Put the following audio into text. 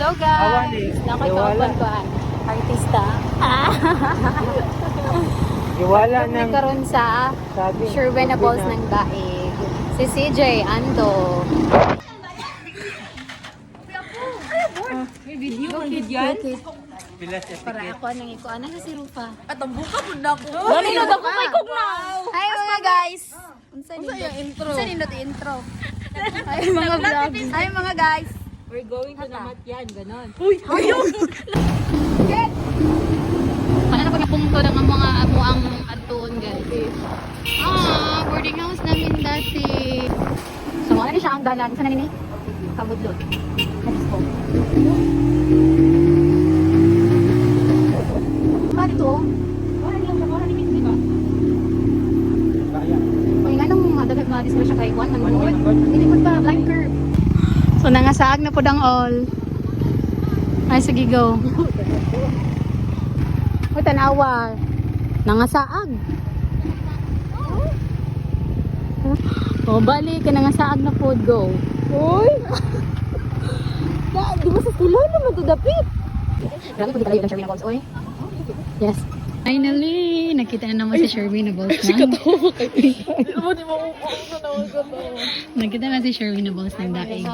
Hello guys! Nakikauban ko artista. Iwala May ng karon sa sabi. Sure Venables ng Daig. Si CJ Ando. May video, may video. Para ako nang ikuan na si Rufa. Atambong ka po na ako. Nanonood ako kay Kugna. Hi mga guys. Unsa yung intro? Unsa nindot intro? Hi mga vlog. Hi mga guys. We're going to Namatyan, ganon. Uy! Ayun! Ano na pagpunto ng mga amuang atuon guys. Boarding house namin dati. So, ano siya ang dalan? Saan na nini? Kabudlot. Let's go. Mato? Ay, nga nung madalag ma-display siya kay Juan, nanonood. Hindi mo pa, blind curve. So, nangasaag na po dang all. Ay, sige, go. O, tanawa. Nangasaag. O, balik ka nangasaag na po, go. Uy! Di ba sa sila naman to dapit? Grabe po di kalayo ng Sherwina Balls, oy. Yes. Finally, nakita na naman si Sherwina Balls na. Di mo ako na naman ka to. Nakita na si Sherwina Balls ng daig.